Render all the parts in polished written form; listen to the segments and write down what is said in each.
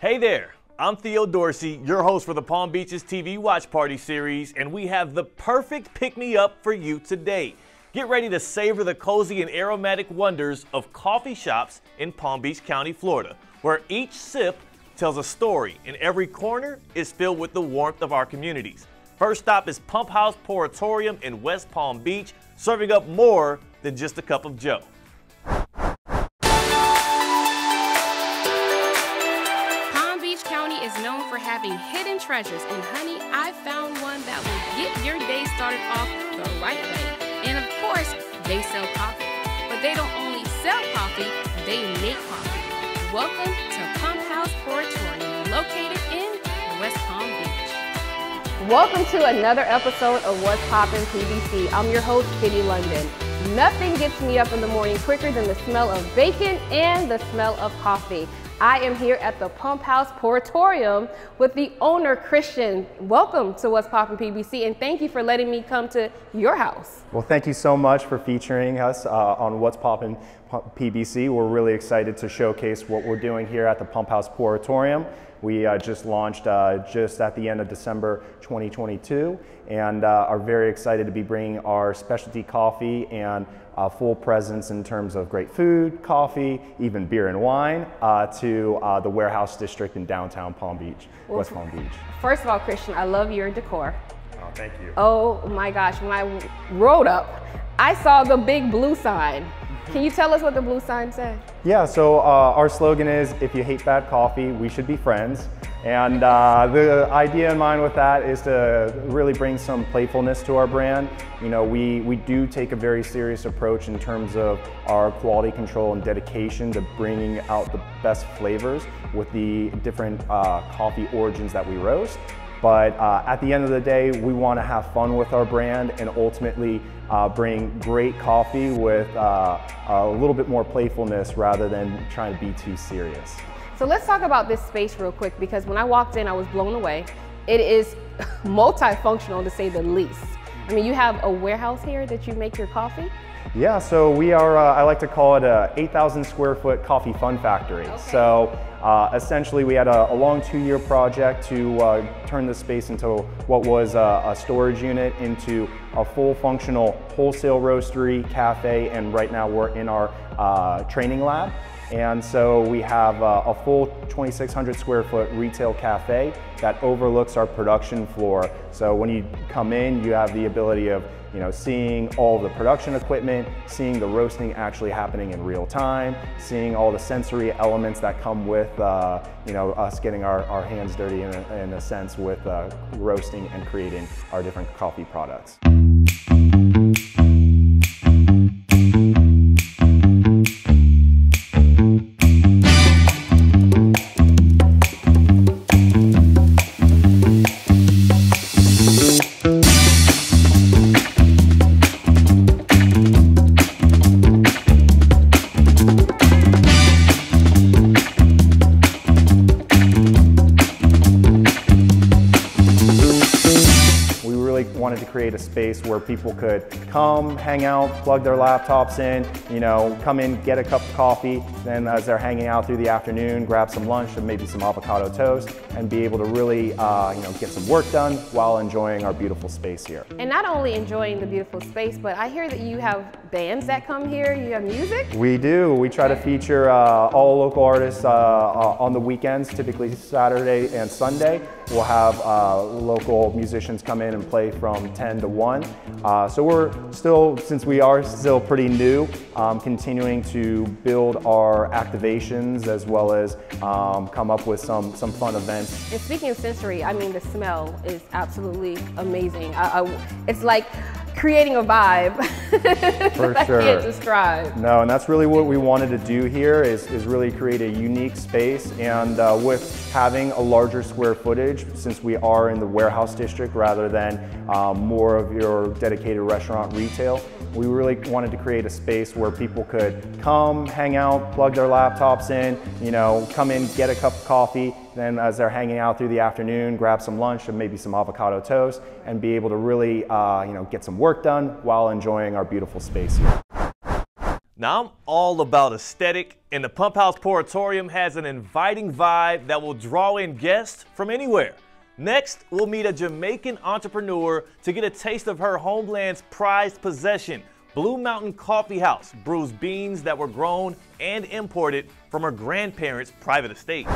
Hey there, I'm Theo Dorsey, your host for the Palm Beaches TV Watch Party series, and we have the perfect pick-me-up for you today. Get ready to savor the cozy and aromatic wonders of coffee shops in Palm Beach County, Florida, where each sip tells a story and every corner is filled with the warmth of our communities. First stop is Pumphouse Pouratorium in West Palm Beach, serving up more than just a cup of joe. Is known for having hidden treasures, and honey, I found one that will get your day started off the right way. And of course, they sell coffee. But they don't only sell coffee, they make coffee. Welcome to Pumphouse Pouratorium, located in West Palm Beach. Welcome to another episode of What's Poppin' PBC. I'm your host, Kitty London. Nothing gets me up in the morning quicker than the smell of bacon and the smell of coffee. I am here at the Pumphouse Pouratorium with the owner, Christian. Welcome to What's Poppin' PBC, and thank you for letting me come to your house. Well, thank you so much for featuring us on What's Poppin' PBC. We're really excited to showcase what we're doing here at the Pumphouse Pouratorium. We just launched just at the end of December 2022 and are very excited to be bringing our specialty coffee and full presence in terms of great food, coffee, even beer and wine to the warehouse district in downtown Palm Beach, West Palm Beach. First of all, Christian, I love your decor. Oh, thank you. Oh my gosh, when I rode up, I saw the big blue sign. Can you tell us what the blue sign said? Yeah, so our slogan is, if you hate bad coffee, we should be friends. And the idea in mind with that is to really bring some playfulness to our brand. You know, we do take a very serious approach in terms of our quality control and dedication to bringing out the best flavors with the different coffee origins that we roast. But at the end of the day, we want to have fun with our brand and ultimately bring great coffee with a little bit more playfulness rather than trying to be too serious. So let's talk about this space real quick, because when I walked in, I was blown away. It is multifunctional, to say the least. I mean, you have a warehouse here that you make your coffee? Yeah, so we are, I like to call it a 8,000 square foot coffee fun factory. Okay. So essentially we had a long 2-year project to turn the space into what was a storage unit into a full functional wholesale roastery, cafe, and right now we're in our training lab. And so we have a full 2,600 square foot retail cafe that overlooks our production floor. So when you come in, you have the ability of seeing all the production equipment, seeing the roasting actually happening in real time, seeing all the sensory elements that come with us getting our hands dirty in a sense with roasting and creating our different coffee products. Wanted to create a space where people could come, hang out, plug their laptops in, come in, get a cup of coffee, then as they're hanging out through the afternoon, grab some lunch and maybe some avocado toast and be able to really get some work done while enjoying our beautiful space here. And not only enjoying the beautiful space, but I hear that you have bands that come here, you have music? We do. We try to feature all local artists on the weekends, typically Saturday and Sunday. We'll have local musicians come in and play from 10 to 1. So we're still, since we are still pretty new, continuing to build our activations as well as come up with some fun events. And speaking of sensory, I mean, the smell is absolutely amazing. It's like creating a vibe For that sure. I can't describe. No, and that's really what we wanted to do here is really create a unique space, and with having a larger square footage, since we are in the warehouse district rather than more of your dedicated restaurant retail, we really wanted to create a space where people could come, hang out, plug their laptops in, come in, get a cup of coffee, then as they're hanging out through the afternoon, grab some lunch and maybe some avocado toast and be able to really get some work done while enjoying our beautiful space here. Now, I'm all about aesthetic, and the Pumphouse Pouratorium has an inviting vibe that will draw in guests from anywhere. Next, we'll meet a Jamaican entrepreneur to get a taste of her homeland's prized possession. Blue Mountain Coffee House brews beans that were grown and imported from her grandparents' private estate.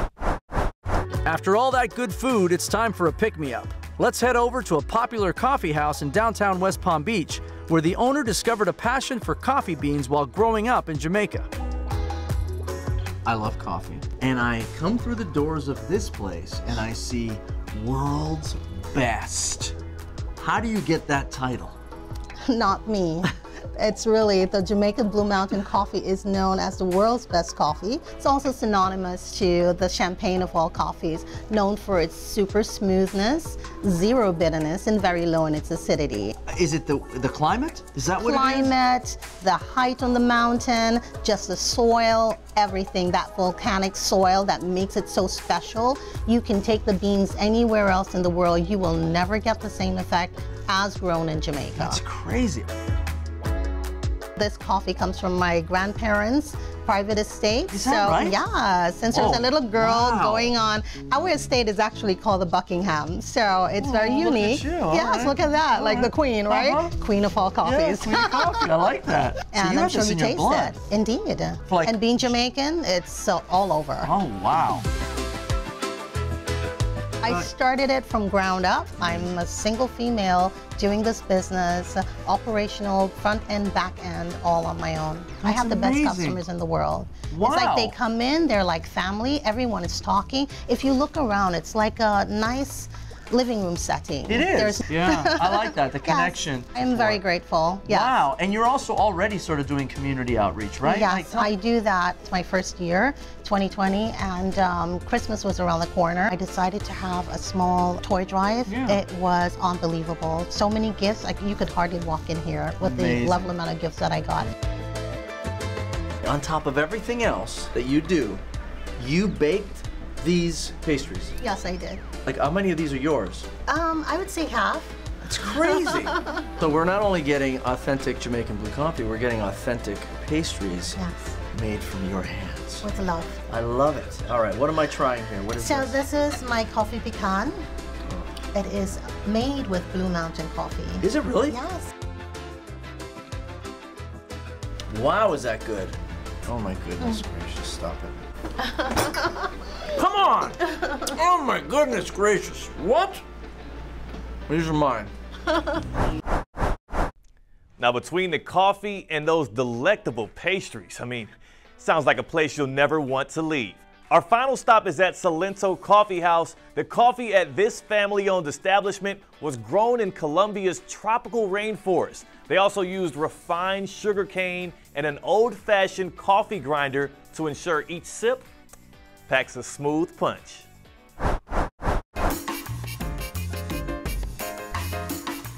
After all that good food, it's time for a pick-me-up. Let's head over to a popular coffee house in downtown West Palm Beach, where the owner discovered a passion for coffee beans while growing up in Jamaica. I love coffee, and I come through the doors of this place and I see world's best. How do you get that title? Not me. It's really, the Jamaican Blue Mountain coffee is known as the world's best coffee. It's also synonymous to the champagne of all coffees, known for its super smoothness, zero bitterness, and very low in its acidity. Is it the climate? Is that what it is? Climate, the height on the mountain, just the soil, everything, that volcanic soil that makes it so special. You can take the beans anywhere else in the world, you will never get the same effect as grown in Jamaica. That's crazy. This coffee comes from my grandparents' private estate. Is that right? Yeah, since there's a little girl going on. Our estate is actually called the Buckingham, so it's very unique. Look at you. Yes, look at that, like the queen, right? Queen of all coffees. Yeah, queen of coffee, I like that. And so I'm sure you taste it. Indeed. Like, and being Jamaican, it's all over. Oh, wow. I started it from ground up. I'm a single female doing this business, operational, front end, back end, all on my own. I have the best customers in the world. Wow. It's like they come in, they're like family, everyone is talking. If you look around, it's like a nice living room setting. It is. Yeah, I like that, the connection. Yes, I'm very grateful. Yes. Wow, and you're also already sort of doing community outreach, right? Yes, I do that. It's my first year, 2020, and Christmas was around the corner. I decided to have a small toy drive. Yeah. It was unbelievable. So many gifts, like you could hardly walk in here with the level amount of gifts that I got. On top of everything else that you do, you baked these pastries. Yes, I did. Like, how many of these are yours? I would say half. It's crazy. So we're not only getting authentic Jamaican blue coffee, we're getting authentic pastries made from your hands. With love. I love it. All right, what am I trying here? What is this? This is my coffee pecan. It is made with Blue Mountain coffee. Is it really? Yes. Wow, is that good? Oh my goodness gracious, stop it. Come on! Oh my goodness gracious, what? These are mine. Now, between the coffee and those delectable pastries, I mean, sounds like a place you'll never want to leave. Our final stop is at Salento Coffee House. The coffee at this family-owned establishment was grown in Colombia's tropical rainforest. They also used refined sugar cane and an old-fashioned coffee grinder to ensure each sip packs a smooth punch.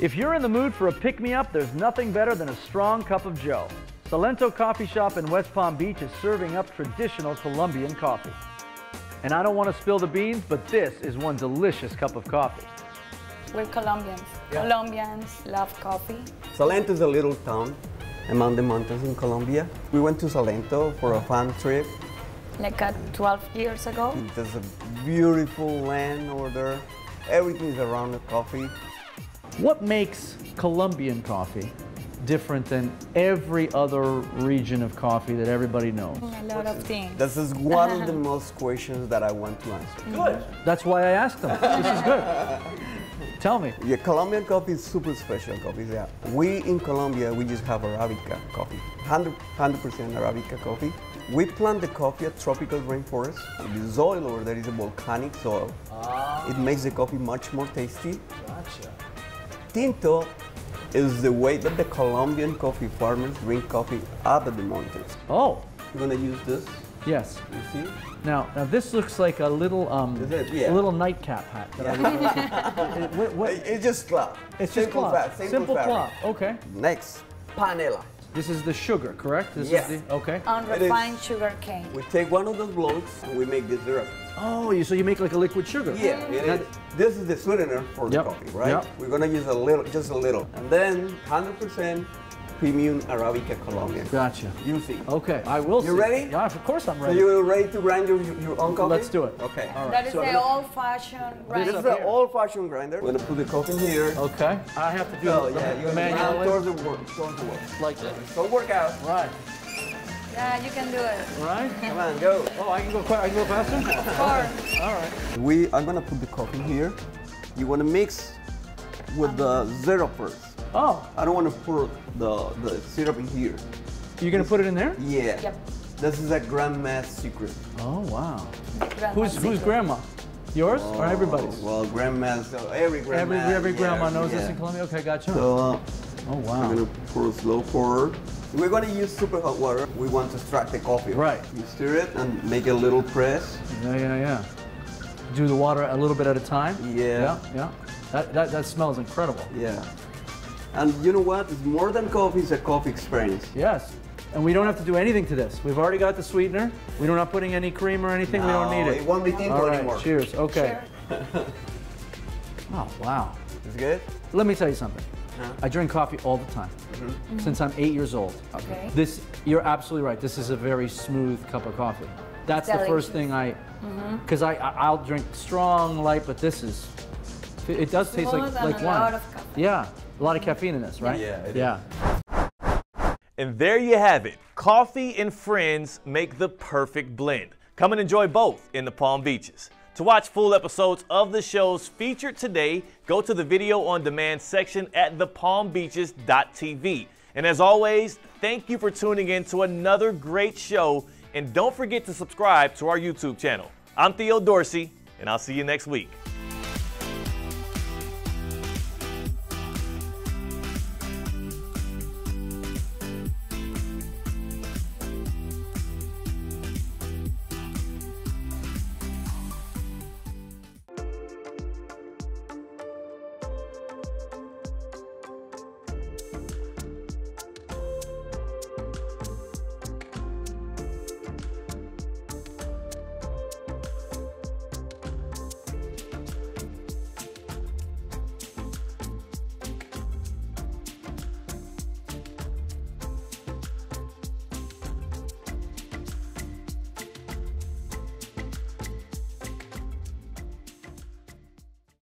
If you're in the mood for a pick-me-up, there's nothing better than a strong cup of joe. Salento Coffee Shop in West Palm Beach is serving up traditional Colombian coffee. And I don't want to spill the beans, but this is one delicious cup of coffee. We're Colombians. Yeah. Colombians love coffee. Salento is a little town among the mountains in Colombia. We went to Salento for a fun trip. Like 12 years ago. There's a beautiful land over there. Everything is around the coffee. What makes Colombian coffee different than every other region of coffee that everybody knows? A lot of things. This is one of the most questions that I want to answer. Good. That's why I asked them. This is good. Tell me. Yeah, Colombian coffee is super special coffee. Yeah. We in Colombia, we just have Arabica coffee. 100% Arabica coffee. We plant the coffee at tropical rainforest. The soil over there is a volcanic soil. It makes the coffee much more tasty. Gotcha. Tinto is the way that the Colombian coffee farmers bring coffee out of the mountains. Oh. You're gonna use this. Yes. You see? Now this looks like a little a little nightcap hat. That It's just cloth. It's just cloth. Simple cloth. Okay. Next, panela. This is the sugar, correct? This Yes. is the, okay. Unrefined sugar cane. We take one of those blocks and we make the syrup. Oh, so you make like a liquid sugar? Yeah, this is the sweetener for the coffee, right? Yep. We're gonna use a little, just a little. And then 100% premium Arabica Colombia. Gotcha. You see. Okay, I will see. You ready? Yeah, of course I'm So ready. you're ready to grind your own coffee? Let's do it. Okay. All right. That is So the old-fashioned This grinder. is the old-fashioned grinder. We're gonna put the coffee in here. Okay. I have to do So it yeah, you're gonna grind manually. towards the work. Like this. So work out. Right. Yeah, you can do it. Right? Come on, go. Oh, I can go quick. I can go faster? Of course. All right. I'm gonna put the coffee in here. You wanna mix with the syrup first. Oh, I don't wanna pour the syrup in here. you're going to put it in there? Yeah. Yep. This is a grandma's secret. Oh, wow. Grandma's Who's secret. grandma? Yours or everybody's? Well, grandma's, every grandma. Every grandma yeah, knows this yeah. in Colombia? Okay, gotcha. So, Oh, we're wow. gonna pour a slow pour. We're gonna use super hot water. We want to extract the coffee. Right. You stir it and make a little press. Yeah. Do the water a little bit at a time? Yeah. Yeah. That smells incredible. Yeah. And you know what? It's more than coffee, it's a coffee experience. Yes. And we don't have to do anything to this. We've already got the sweetener. We're not putting any cream or anything. We don't need No, it. it won't be thin All right, anymore. cheers. Okay. Oh, wow. It's good? Let me tell you something. I drink coffee all the time since I'm 8 years old. Okay. You're absolutely right. This is a very smooth cup of coffee. That's the first thing because I'll drink strong, light, but this is, it does taste Smooth like and a wine. lot of caffeine. Yeah, a lot of caffeine in this, right? Yeah, it is. Yeah. And there you have it. Coffee and friends make the perfect blend. Come and enjoy both in the Palm Beaches. To watch full episodes of the shows featured today, go to the video on demand section at thepalmbeaches.tv. And as always, thank you for tuning in to another great show. And don't forget to subscribe to our YouTube channel. I'm Theo Dorsey, and I'll see you next week.